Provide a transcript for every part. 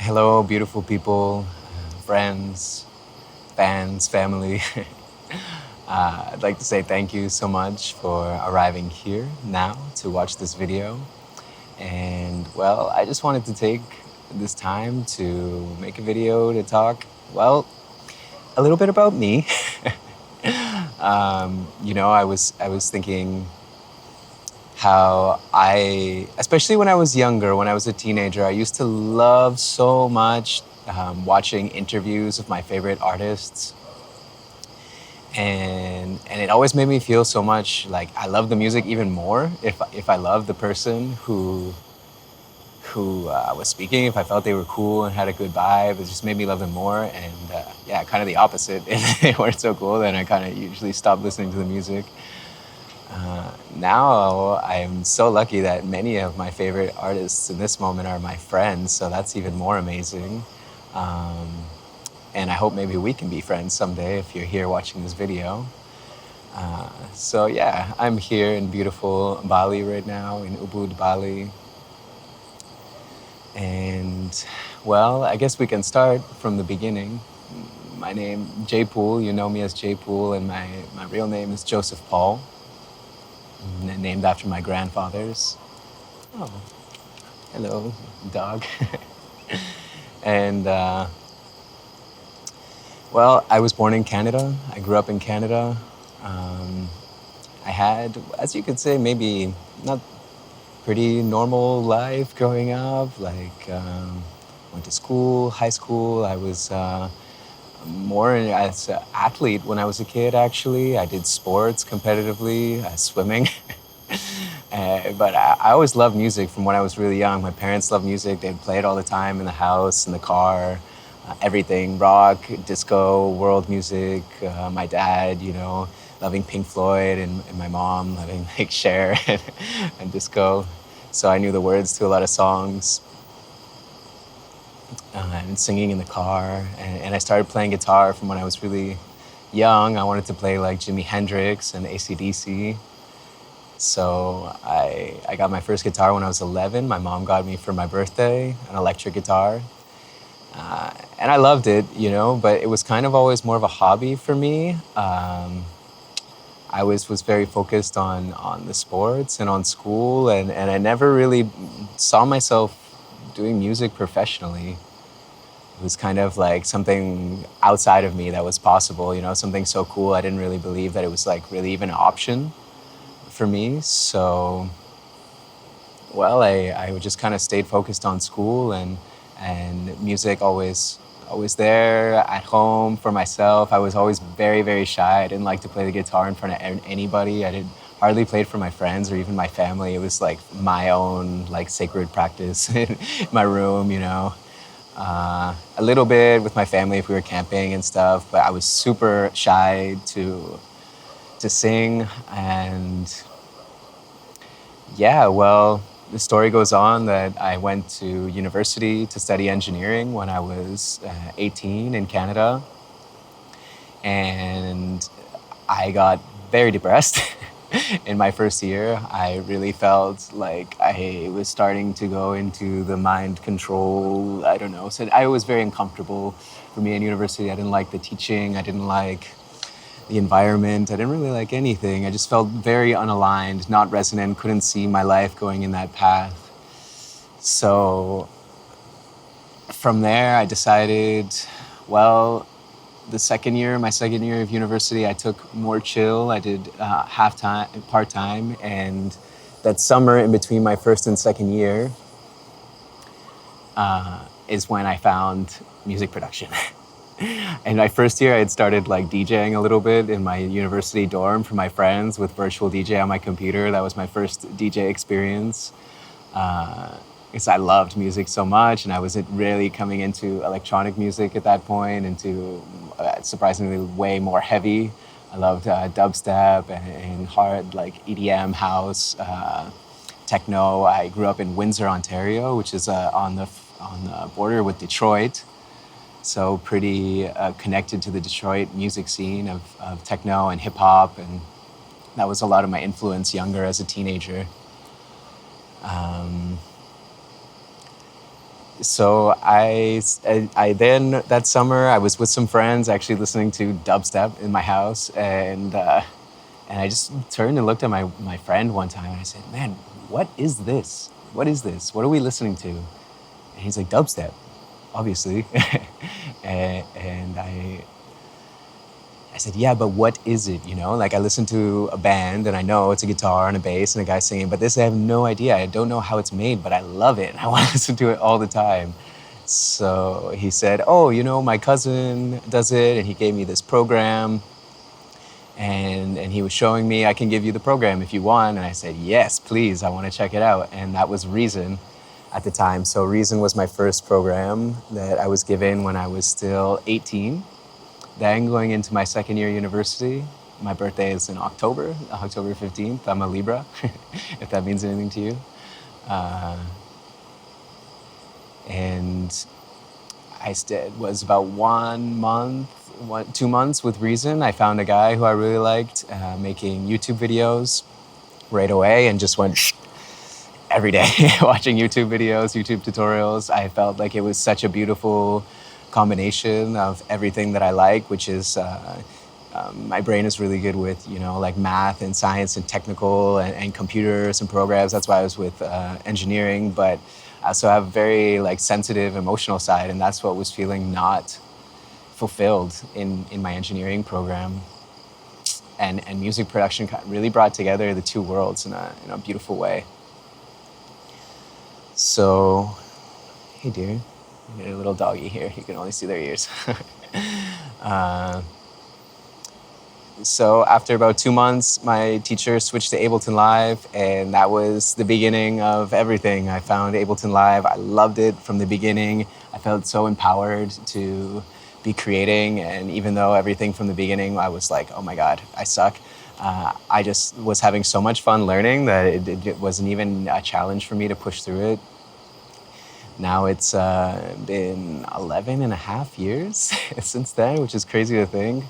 Hello, beautiful people, friends, fans, family. I'd like to say thank you so much for arriving here now to watch this video. And well, I just wanted to take this time to make a video to talk, well, a little bit about me. I was thinking how especially when I was younger, when I was a teenager, I used to love so much watching interviews of my favorite artists. And it always made me feel so much like I love the music even more if I loved the person who was speaking, if I felt they were cool and had a good vibe. It just made me love them more. And yeah, kind of the opposite. If they weren't so cool, then I kind of usually stopped listening to the music. Now I'm so lucky that many of my favorite artists in this moment are my friends, so that's even more amazing. Um, and I hope maybe we can be friends someday if you're here watching this video. So yeah, I'm here in beautiful Bali right now, in Ubud, Bali. And well, I guess we can start from the beginning. My name, J.Pool, you know me as J.Pool, and my real name is Joseph Paul, named after my grandfathers. Oh, hello, dog. And well, I was born in Canada. I grew up in Canada. I had, as you could say, maybe not pretty normal life growing up. Like, went to school, high school. I was more as an athlete when I was a kid, actually. I did sports competitively, swimming. But I always loved music from when I was really young. My parents loved music. They'd play it all the time in the house, in the car, everything, rock, disco, world music. My dad, loving Pink Floyd, and my mom loving like Cher and disco. So I knew the words to a lot of songs. And singing in the car. And I started playing guitar from when I was really young. I wanted to play like Jimi Hendrix and AC/DC. So I got my first guitar when I was 11. My mom got me for my birthday an electric guitar. And I loved it, but it was kind of always more of a hobby for me. I was very focused on the sports and on school, and I never really saw myself doing music professionally. It was kind of like something outside of me that was possible, something so cool. I didn't really believe that it was like really even an option for me. So, well, I would just kind of stayed focused on school and music always there at home for myself. I was always very, very shy. I didn't like to play the guitar in front of anybody. I didn't hardly play it for my friends or even my family. It was like my own like sacred practice in my room, a little bit with my family if we were camping and stuff, but I was super shy to sing. And yeah, well, the story goes on that I went to university to study engineering when I was 18 in Canada, and I got very depressed. In my first year, I really felt like I was starting to go into the mind control, I don't know. So I was very uncomfortable for me in university. I didn't like the teaching. I didn't like the environment. I didn't really like anything. I just felt very unaligned, not resonant, couldn't see my life going in that path. So from there, I decided, well, my second year of university, I took more chill. I did half-time, part-time, and that summer in between my first and second year is when I found music production. In my first year, I had started like DJing a little bit in my university dorm for my friends with virtual DJ on my computer. That was my first DJ experience. Because I loved music so much, and I was really coming into electronic music at that point, into surprisingly way more heavy. I loved dubstep and hard like EDM, house, techno. I grew up in Windsor, Ontario, which is on the border with Detroit, so pretty connected to the Detroit music scene of techno and hip hop, and that was a lot of my influence younger as a teenager. So I then that summer I was with some friends actually listening to dubstep in my house, and I just turned and looked at my friend one time and I said, "Man, what is this? What is this? What are we listening to?" And he's like, "Dubstep, obviously." And I said, "Yeah, but what is it? You know, like I listen to a band and I know it's a guitar and a bass and a guy singing, but this I have no idea. I don't know how it's made, but I love it and I want to listen to it all the time." So he said, "Oh, you know, my cousin does it," and he gave me this program, and he was showing me, "I can give you the program if you want." And I said, "Yes, please. I want to check it out." And that was Reason at the time. So Reason was my first program that I was given when I was still 18. Then going into my second year university, my birthday is in October 15th. I'm a Libra, if that means anything to you. And was about 2 months with Reason. I found a guy who I really liked making YouTube videos right away and just went every day watching YouTube videos, YouTube tutorials. I felt like it was such a beautiful combination of everything that I like, which is my brain is really good with, you know, like math and science and technical and computers and programs. That's why I was with engineering, but I also have a very like sensitive emotional side, and that's what was feeling not fulfilled in my engineering program. And music production really brought together the two worlds in a beautiful way. So, hey dear, you got a little doggy here. You can only see their ears. So after about 2 months, my teacher switched to Ableton Live, and that was the beginning of everything. I found Ableton Live. I loved it from the beginning. I felt so empowered to be creating, and even though everything from the beginning, I was like, oh my God, I suck. I just was having so much fun learning that it wasn't even a challenge for me to push through it. Now it's been 11 and a half years since then, which is crazy to think.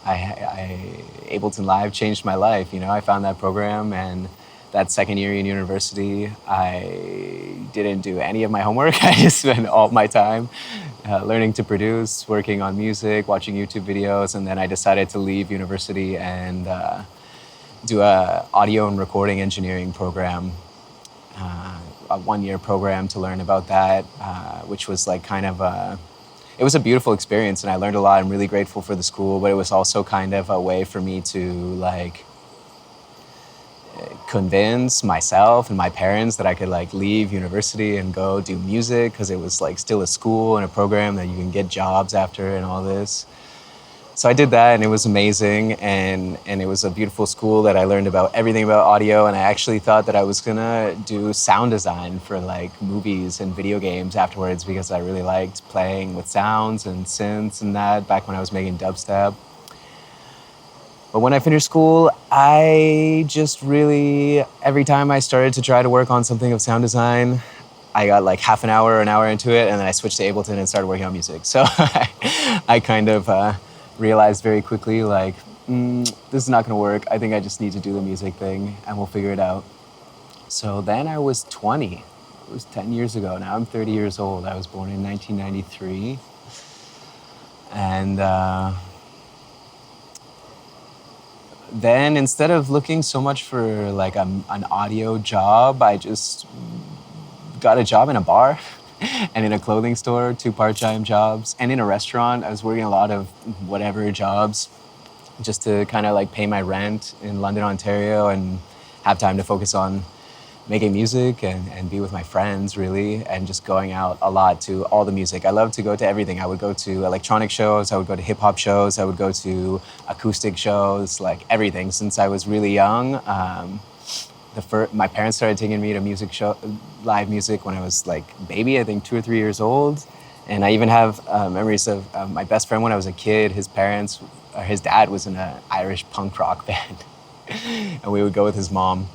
Ableton Live changed my life. You know, I found that program, and that second year in university, I didn't do any of my homework. I just spent all my time learning to produce, working on music, watching YouTube videos, and then I decided to leave university and do a audio and recording engineering program, a one-year program to learn about that, which was like kind of it was a beautiful experience, and I learned a lot. I'm really grateful for the school, but it was also kind of a way for me to like convince myself and my parents that I could like leave university and go do music, because it was like still a school and a program that you can get jobs after and all this. So I did that, and it was amazing, and it was a beautiful school that I learned about everything about audio, and I actually thought that I was gonna do sound design for like movies and video games afterwards, because I really liked playing with sounds and synths and that back when I was making dubstep. But when I finished school, I just really, every time I started to try to work on something of sound design, I got like half an hour into it, and then I switched to Ableton and started working on music. So I kind of realized very quickly, like, this is not gonna work. I think I just need to do the music thing, and we'll figure it out. So then I was 20. It was 10 years ago. Now I'm 30 years old. I was born in 1993. And then instead of looking so much for like an audio job, I just got a job in a bar and in a clothing store, 2 part-time jobs, and in a restaurant. I was working a lot of whatever jobs just to kind of like pay my rent in London, Ontario, and have time to focus on making music and be with my friends, really, and just going out a lot to all the music. I love to go to everything. I would go to electronic shows, I would go to hip-hop shows, I would go to acoustic shows, like everything. Since I was really young, my parents started taking me to live music when I was like baby, I think 2 or 3 years old. And I even have memories of my best friend when I was a kid. His dad was in an Irish punk rock band. And we would go with his mom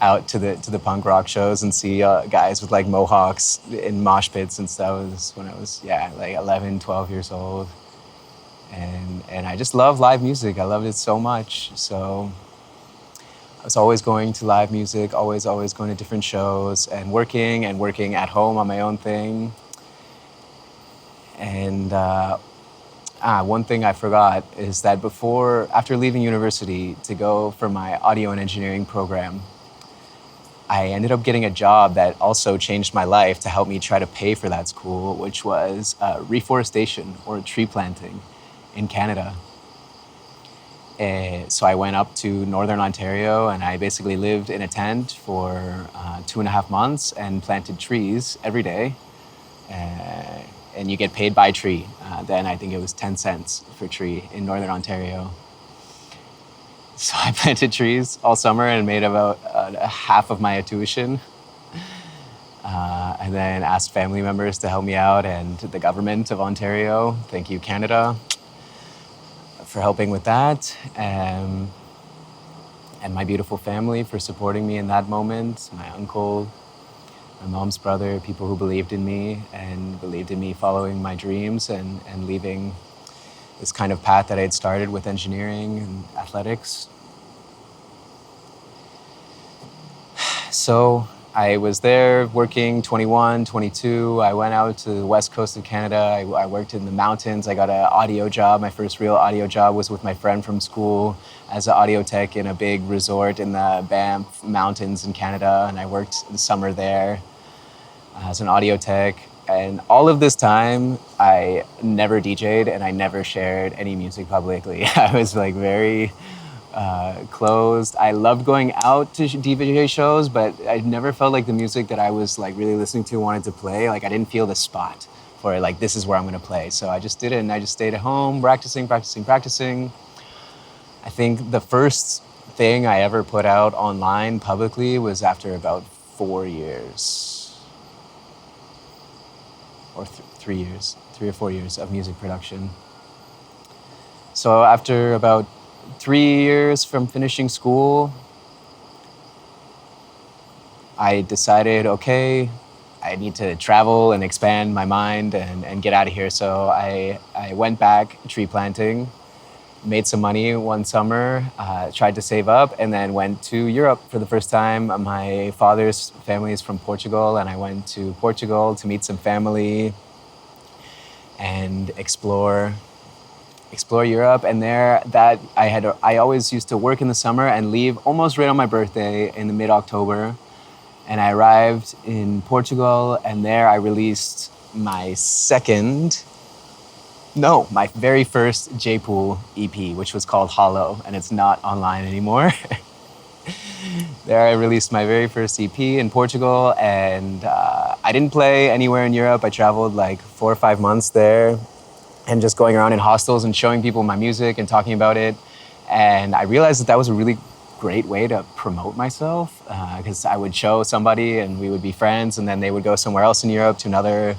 out to the punk rock shows and see guys with like mohawks in mosh pits and stuff. It was when I was, like 11, 12 years old. And I just love live music. I loved it so much. So was always going to live music, always going to different shows, and working at home on my own thing. And one thing I forgot is that after leaving university to go for my audio and engineering program, I ended up getting a job that also changed my life to help me try to pay for that school, which was reforestation or tree planting in Canada. So I went up to Northern Ontario and I basically lived in a tent for 2.5 months and planted trees every day. And you get paid by tree. Then I think it was 10 cents per tree in Northern Ontario. So I planted trees all summer and made about half of my tuition. And then asked family members to help me out and the government of Ontario, thank you Canada, for helping with that. And my beautiful family for supporting me in that moment. My uncle, my mom's brother, people who believed in me and believed in me following my dreams and leaving this kind of path that I had started with engineering and athletics. So I was there working 21, 22. I went out to the west coast of Canada. I worked in the mountains. I got an audio job. My first real audio job was with my friend from school as an audio tech in a big resort in the Banff Mountains in Canada. And I worked the summer there as an audio tech. And all of this time, I never DJ'd and I never shared any music publicly. I was like very closed. I loved going out to DJ shows, but I never felt like the music that I was like really listening to wanted to play. Like I didn't feel the spot for it, like this is where I'm gonna play. So I just did it and I just stayed at home practicing. I think the first thing I ever put out online publicly was after about 4 years. Or 3 years, 3 or 4 years of music production. So after about 3 years from finishing school, I decided, okay, I need to travel and expand my mind and get out of here. So I went back tree planting, made some money one summer, tried to save up, and then went to Europe for the first time. My father's family is from Portugal, and I went to Portugal to meet some family and explore Europe. And there, I always used to work in the summer and leave almost right on my birthday in the mid-October. And I arrived in Portugal, and there I released my very first J.Pool EP, which was called Hollow, and it's not online anymore. There I released my very first EP in Portugal, and I didn't play anywhere in Europe. I traveled like 4 or 5 months there and just going around in hostels and showing people my music and talking about it. And I realized that was a really great way to promote myself, because I would show somebody and we would be friends, and then they would go somewhere else in Europe to another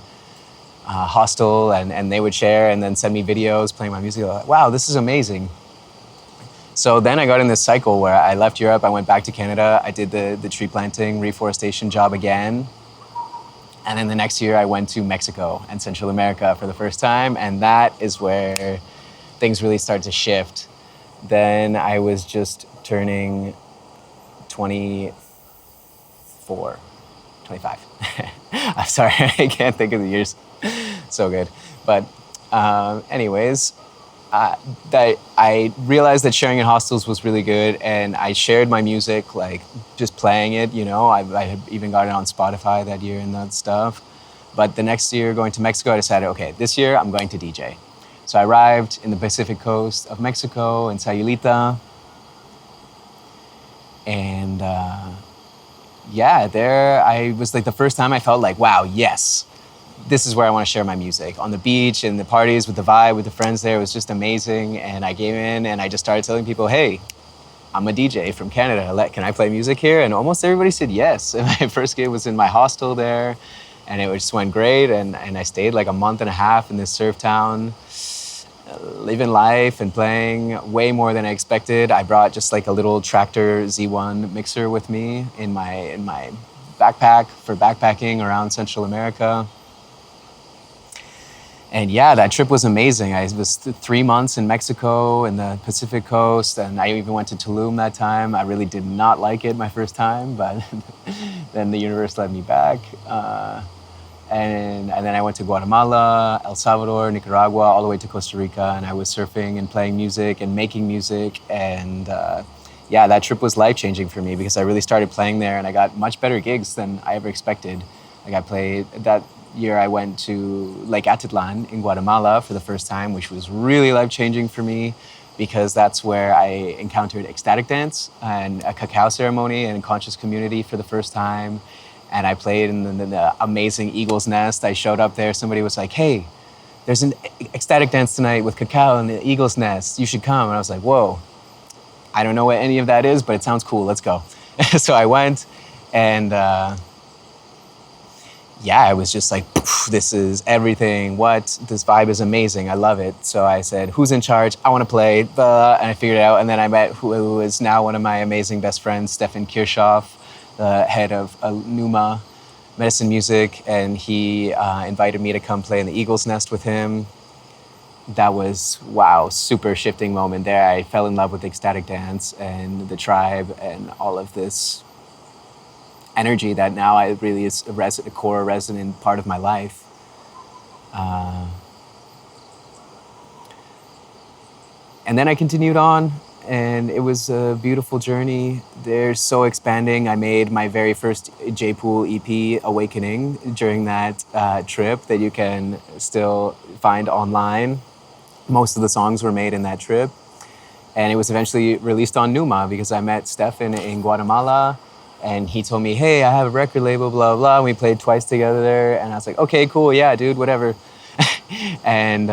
hostel and they would share and then send me videos playing my music. Like, wow, this is amazing. So then I got in this cycle where I left Europe, I went back to Canada, I did the tree planting, reforestation job again. And then the next year I went to Mexico and Central America for the first time, and that is where things really started to shift. Then I was just turning 25. I'm sorry, I can't think of the years. So good. But anyways, I realized that sharing in hostels was really good, and I shared my music, like just playing it, you know. I had even got it on Spotify that year and that stuff. But the next year, going to Mexico, I decided, okay, this year I'm going to DJ. So I arrived in the Pacific coast of Mexico, in Sayulita. And there I was like, the first time I felt like, wow, yes, this is where I want to share my music. On the beach and the parties with the vibe, with the friends there, it was just amazing. And I came in and I just started telling people, hey, I'm a DJ from Canada. Can I play music here? And almost everybody said yes. And my first gig was in my hostel there, and it just went great. And I stayed like a month and a half in this surf town, living life and playing way more than I expected. I brought just like a little Tractor Z1 mixer with me in my backpack for backpacking around Central America. And yeah, that trip was amazing. I was 3 months in Mexico and the Pacific coast, and I even went to Tulum that time. I really did not like it my first time, but then the universe led me back. And then I went to Guatemala, El Salvador, Nicaragua, all the way to Costa Rica, and I was surfing and playing music and making music. And yeah, that trip was life-changing for me because I really started playing there, and I got much better gigs than I ever expected. Like I played that year, I went to Lake Atitlan in Guatemala for the first time, which was really life-changing for me because that's where I encountered ecstatic dance and a cacao ceremony and conscious community for the first time. And I played in the amazing Eagle's Nest. I showed up there, somebody was like, hey, there's an ecstatic dance tonight with Cacao in the Eagle's Nest. You should come. And I was like, whoa, I don't know what any of that is, but it sounds cool, let's go. So I went, and yeah, I was just like, this is everything. This vibe is amazing. I love it. So I said, who's in charge? I want to play. And I figured it out. And then I met who is now one of my amazing best friends, Stefan Kirchhoff, the head of Numa Medicine Music. And he invited me to come play in the Eagle's Nest with him. That was, wow, super shifting moment there. I fell in love with ecstatic dance and the tribe and all of this energy that now I really is a core resonant part of my life. And then I continued on, and it was a beautiful journey. They're so expanding. I made my very first J.Pool EP, Awakening, during that trip that you can still find online. Most of the songs were made in that trip. And it was eventually released on Numa because I met Stefan in Guatemala. And he told me, hey, I have a record label, blah, blah, blah. We played twice together there. And I was like, okay, cool. Yeah, dude, whatever. And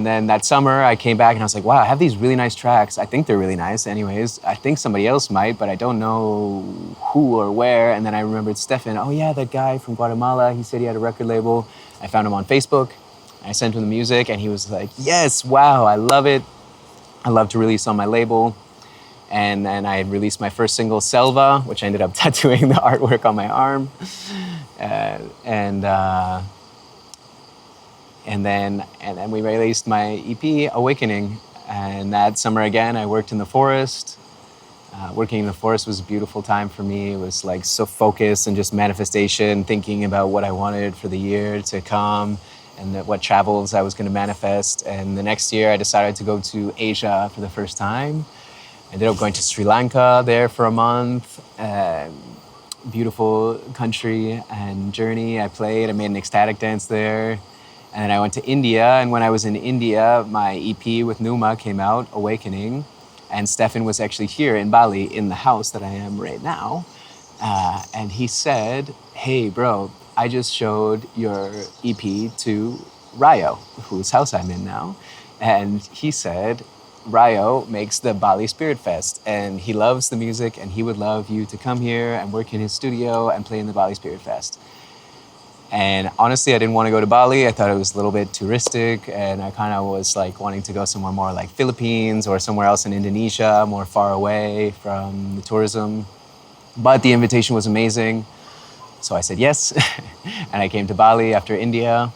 then that summer I came back and I was like, wow, I have these really nice tracks. I think they're really nice anyways. I think somebody else might, but I don't know who or where. And then I remembered Stefan. Oh yeah, that guy from Guatemala. He said he had a record label. I found him on Facebook. I sent him the music and he was like, yes, wow, I love it. I love to release on my label. And then I released my first single, Selva, which I ended up tattooing the artwork on my arm. And then we released my EP, Awakening. And that summer again, I worked in the forest. Working in the forest was a beautiful time for me. It was like so focused and just manifestation, thinking about what I wanted for the year to come and what travels I was going to manifest. And the next year, I decided to go to Asia for the first time. I ended up going to Sri Lanka there for a month. Beautiful country and journey. I played, I made an ecstatic dance there. And then I went to India. And when I was in India, my EP with Numa came out, Awakening. And Stefan was actually here in Bali in the house that I am right now. And he said, hey, bro, I just showed your EP to Ryo, whose house I'm in now. And he said, Ryo makes the Bali Spirit Fest, and he loves the music, and he would love you to come here and work in his studio and play in the Bali Spirit Fest. And honestly, I didn't want to go to Bali. I thought it was a little bit touristic, and I kind of was like wanting to go somewhere more like Philippines or somewhere else in Indonesia, more far away from the tourism. But the invitation was amazing, so I said yes, and I came to Bali after India.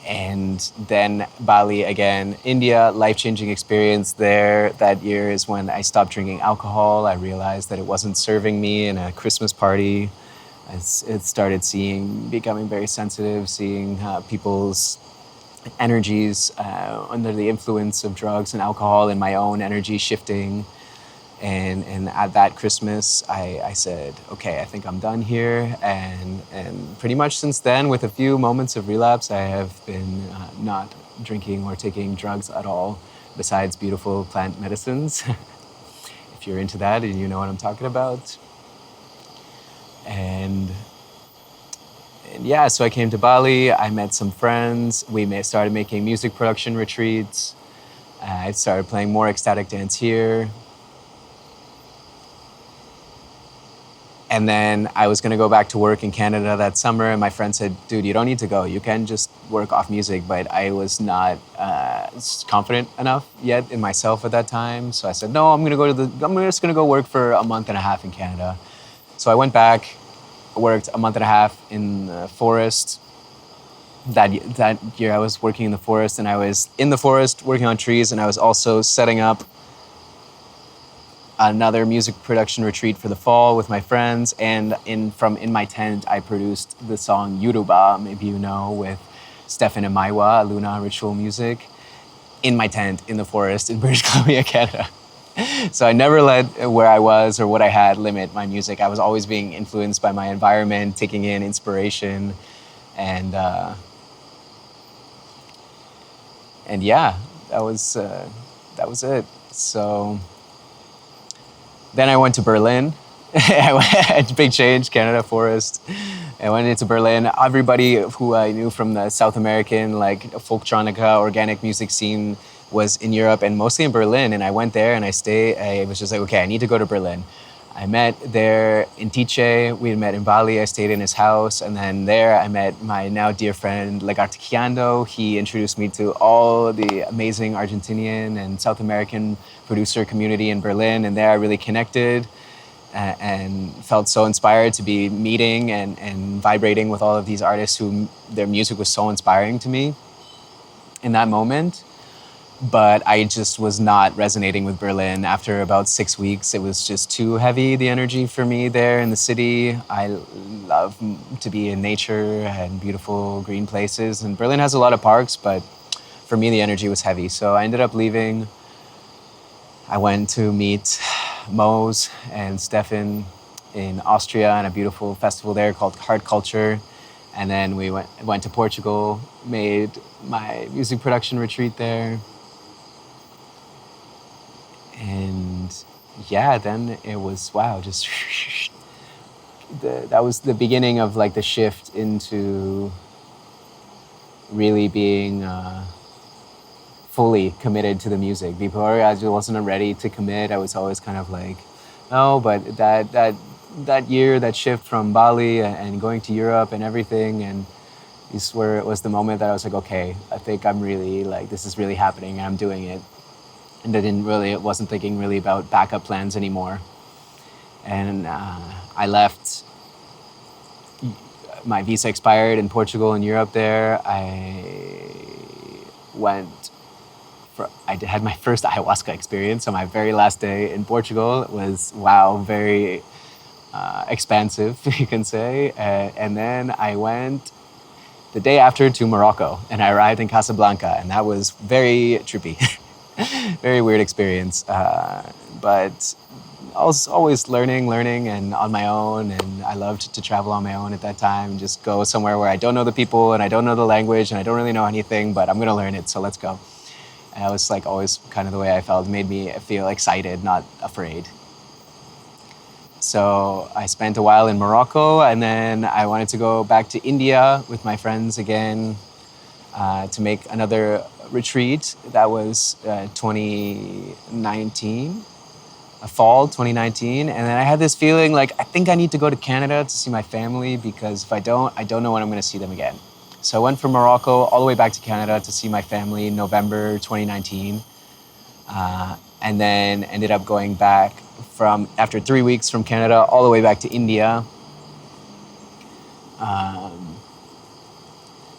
And then Bali again, India, life-changing experience there. That year is when I stopped drinking alcohol. I realized that it wasn't serving me in a Christmas party. It started becoming very sensitive, seeing people's energies under the influence of drugs and alcohol, and my own energy shifting. And at that Christmas, I said, okay, I think I'm done here. And pretty much since then, with a few moments of relapse, I have been not drinking or taking drugs at all, besides beautiful plant medicines. If you're into that and you know what I'm talking about. And yeah, so I came to Bali, I met some friends, we started making music production retreats. I started playing more ecstatic dance here. And then I was going to go back to work in Canada that summer, and my friend said, dude, you don't need to go. You can just work off music. But I was not confident enough yet in myself at that time. So I said, no, I'm just going to go work for a month and a half in Canada. So I went back, worked a month and a half in the forest. That year I was working in the forest, and I was in the forest working on trees, and I was also setting up another music production retreat for the fall with my friends. And in my tent, I produced the song Yoruba, maybe you know, with Stefan and Maiwa, Luna Ritual Music, in my tent in the forest in British Columbia, Canada. So I never let where I was or what I had limit my music. I was always being influenced by my environment, taking in inspiration, and yeah, that was it. So then I went to Berlin. Big change, Canada, forest. I went into Berlin. Everybody who I knew from the South American, like Folktronica, organic music scene was in Europe and mostly in Berlin. And I went there and I was just like, okay, I need to go to Berlin. I met there in Tiche. We had met in Bali. I stayed in his house. And then there I met my now dear friend, Lagartiquiando. He introduced me to all the amazing Argentinian and South American producer community in Berlin. And there I really connected and felt so inspired to be meeting and vibrating with all of these artists who their music was so inspiring to me in that moment. But I just was not resonating with Berlin. After about 6 weeks, it was just too heavy, the energy for me there in the city. I love to be in nature and beautiful green places. And Berlin has a lot of parks, but for me, the energy was heavy. So I ended up leaving. I went to meet Mose and Stefan in Austria in a beautiful festival there called Heart Culture. And then we went to Portugal, made my music production retreat there. And yeah, then it was, wow, just that was the beginning of like the shift into really being fully committed to the music. Before I wasn't ready to commit. I was always kind of like, no, but that year, that shift from Bali and going to Europe and everything, and this where it was the moment that I was like, okay, I think I'm really like, this is really happening and I'm doing it. And I wasn't thinking really about backup plans anymore. And I left, my visa expired in Portugal and Europe there. I had my first ayahuasca experience on my very last day in Portugal. It was, wow, very expansive, you can say. And then I went the day after to Morocco, and I arrived in Casablanca, and that was very trippy. Very weird experience, but I was always learning and on my own, and I loved to travel on my own at that time and just go somewhere where I don't know the people and I don't know the language and I don't really know anything, but I'm gonna learn it, so let's go. And that was like always kind of the way I felt. It made me feel excited, not afraid. So I spent a while in Morocco, and then I wanted to go back to India with my friends again to make another retreat. That was 2019, fall 2019. And then I had this feeling like, I think I need to go to Canada to see my family, because if I don't know when I'm gonna see them again. So I went from Morocco all the way back to Canada to see my family in November 2019. And then ended up going back after 3 weeks from Canada all the way back to India.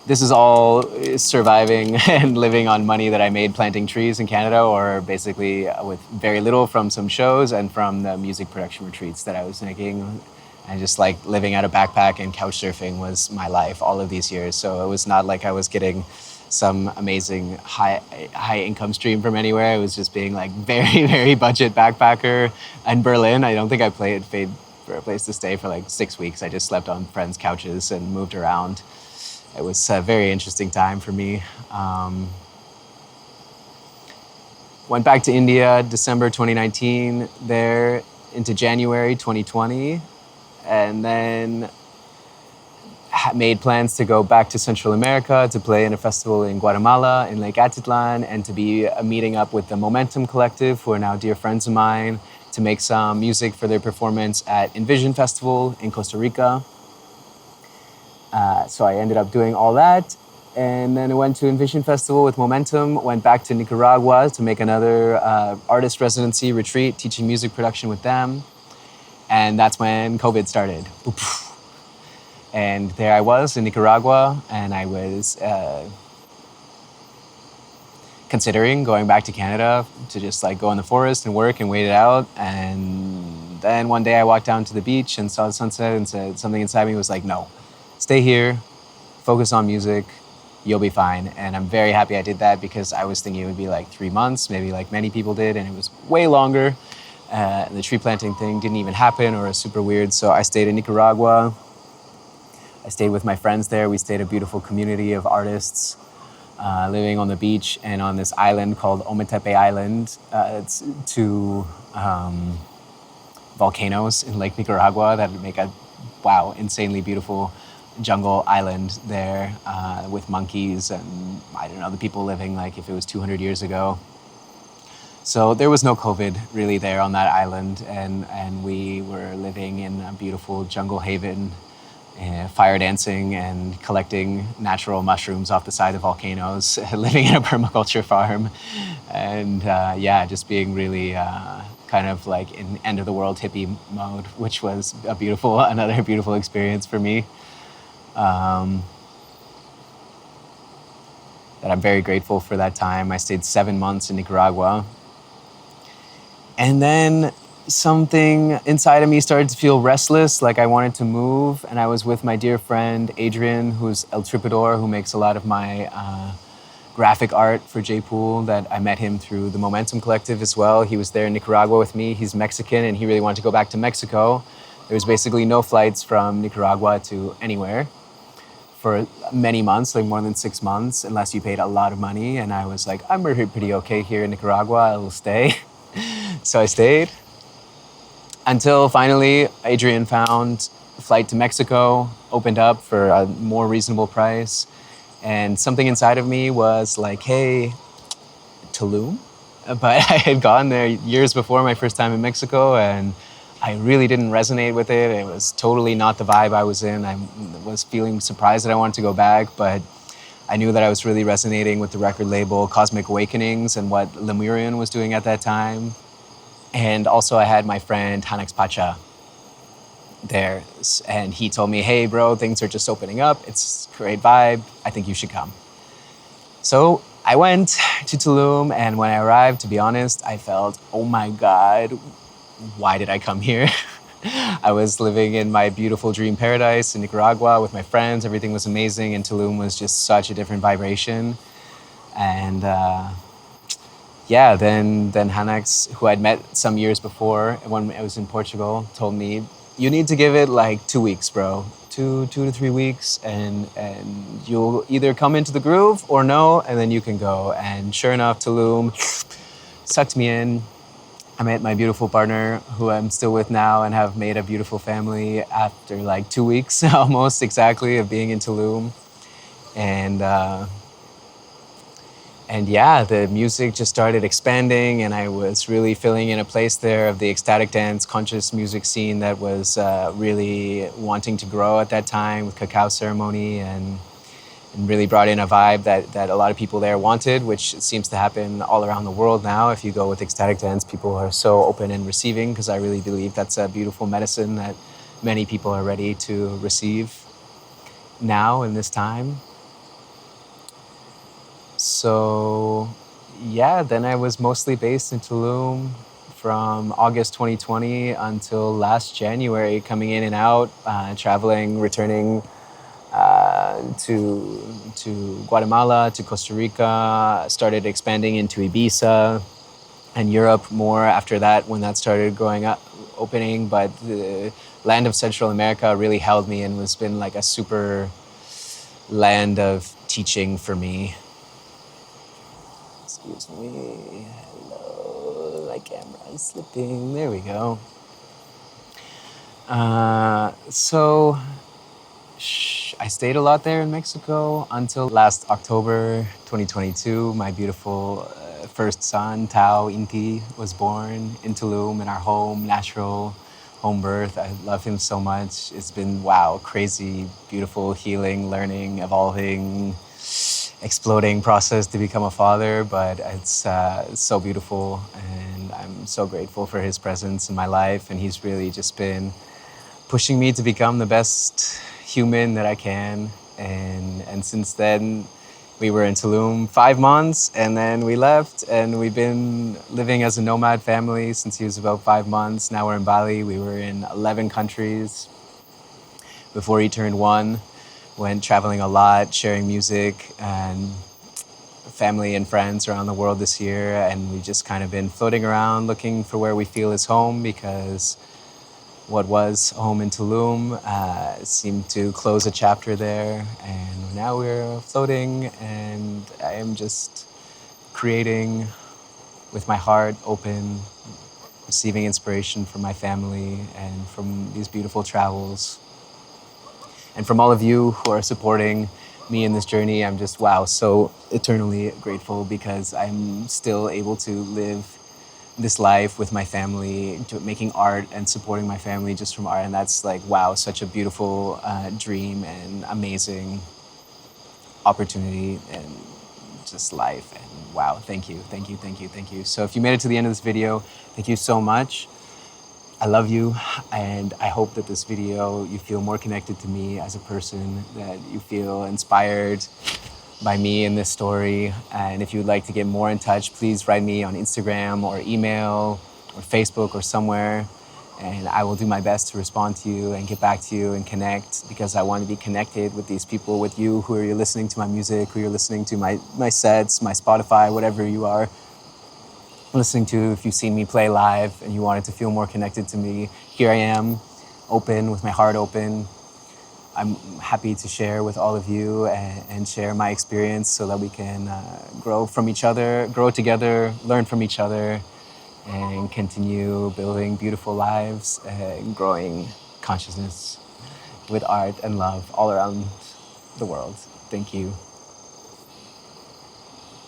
This is all surviving and living on money that I made planting trees in Canada, or basically with very little from some shows and from the music production retreats that I was making. And just like living out of backpack and couch surfing was my life all of these years. So it was not like I was getting some amazing high income stream from anywhere. It was just being like very, very budget backpacker. In Berlin, I don't think I paid for a place to stay for like 6 weeks. I just slept on friends' couches and moved around. It was a very interesting time for me. Went back to India, December 2019, there into January 2020, and then made plans to go back to Central America to play in a festival in Guatemala, in Lake Atitlan, and to be meeting up with the Momentum Collective, who are now dear friends of mine, to make some music for their performance at Envision Festival in Costa Rica. So I ended up doing all that, and then I went to Envision Festival with Momentum, went back to Nicaragua to make another artist residency retreat, teaching music production with them. And that's when COVID started. And there I was in Nicaragua, and I was considering going back to Canada to just like go in the forest and work and wait it out. And then one day I walked down to the beach and saw the sunset and said something inside me was like, no, stay here, focus on music, you'll be fine. And I'm very happy I did that because I was thinking it would be like 3 months, maybe like many people did, and it was way longer. The tree planting thing didn't even happen or was super weird. So I stayed in Nicaragua. I stayed with my friends there. We stayed a beautiful community of artists living on the beach and on this island called Ometepe Island. It's two volcanoes in Lake Nicaragua that make a, wow, insanely beautiful jungle island there with monkeys and I don't know, the people living like if it was 200 years ago. So there was no COVID really there on that island, and we were living in a beautiful jungle haven, fire dancing and collecting natural mushrooms off the side of volcanoes, living in a permaculture farm, and yeah, just being really kind of like in end of the world hippie mode, which was another beautiful experience for me. That I'm very grateful for that time. I stayed 7 months in Nicaragua. And then something inside of me started to feel restless, like I wanted to move. And I was with my dear friend, Adrian, who's El Tripador, who makes a lot of my graphic art for J.Pool, that I met him through the Momentum Collective as well. He was there in Nicaragua with me. He's Mexican and he really wanted to go back to Mexico. There was basically no flights from Nicaragua to anywhere for many months, like more than 6 months, unless you paid a lot of money. And I was like, I'm pretty okay here in Nicaragua, I will stay. So I stayed until finally Adrian found a flight to Mexico, opened up for a more reasonable price. And something inside of me was like, hey, Tulum? But I had gone there years before my first time in Mexico, and I really didn't resonate with it. It was totally not the vibe I was in. I was feeling surprised that I wanted to go back, but I knew that I was really resonating with the record label Cosmic Awakenings and what Lemurian was doing at that time. And also I had my friend Hanex Pacha there, and he told me, hey bro, things are just opening up. It's a great vibe. I think you should come. So I went to Tulum, and when I arrived, to be honest, I felt, oh my God, why did I come here? I was living in my beautiful dream paradise in Nicaragua with my friends. Everything was amazing, and Tulum was just such a different vibration. And yeah, then Hanex, who I'd met some years before when I was in Portugal, told me, you need to give it like 2 weeks, bro. 2 to 3 weeks, and you'll either come into the groove or no, and then you can go. And sure enough, Tulum sucked me in. I met my beautiful partner, who I'm still with now, and have made a beautiful family after like 2 weeks, almost exactly, of being in Tulum. And yeah, the music just started expanding, and I was really filling in a place there of the ecstatic dance, conscious music scene that was really wanting to grow at that time with Cacao ceremony, and really brought in a vibe that a lot of people there wanted, which seems to happen all around the world now. If you go with ecstatic dance, people are so open and receiving, because I really believe that's a beautiful medicine that many people are ready to receive now in this time. So yeah, then I was mostly based in Tulum from August 2020 until last January, coming in and out, traveling, returning to Guatemala, to Costa Rica, started expanding into Ibiza and Europe more after that when that started going up, opening. But the land of Central America really held me and has been like a super land of teaching for me. Excuse me. Hello. My camera is slipping. There we go. So I stayed a lot there in Mexico until last October 2022. My beautiful first son, Tao Inti, was born in Tulum in our home, natural home birth. I love him so much. It's been, wow, crazy, beautiful, healing, learning, evolving, exploding process to become a father, but it's so beautiful, and I'm so grateful for his presence in my life, and he's really just been pushing me to become the best human that I can. And since then, we were in Tulum 5 months, and then we left, and we've been living as a nomad family since he was about 5 months. Now we're in Bali. We were in 11 countries before he turned 1. Went traveling a lot, sharing music and family and friends around the world this year, and we've just kind of been floating around looking for where we feel is home, because what was home in Tulum seemed to close a chapter there, and now we're floating, and I am just creating with my heart open, receiving inspiration from my family and from these beautiful travels. And from all of you who are supporting me in this journey, I'm just, wow, so eternally grateful, because I'm still able to live this life with my family, making art and supporting my family just from art. And that's like, wow, such a beautiful dream and amazing opportunity and just life. And wow, thank you, thank you, thank you, thank you. So if you made it to the end of this video, thank you so much. I love you, and I hope that this video, you feel more connected to me as a person, that you feel inspired by me in this story. And if you'd like to get more in touch, please write me on Instagram or email or Facebook or somewhere, and I will do my best to respond to you and get back to you and connect, because I want to be connected with these people, with you who are listening to my music, who you're listening to my sets, my Spotify, whatever you are listening to. If you've seen me play live and you wanted to feel more connected to me, here I am, open, with my heart open. I'm happy to share with all of you and share my experience, so that we can grow from each other, grow together, learn from each other, and continue building beautiful lives and growing consciousness with art and love all around the world. Thank you.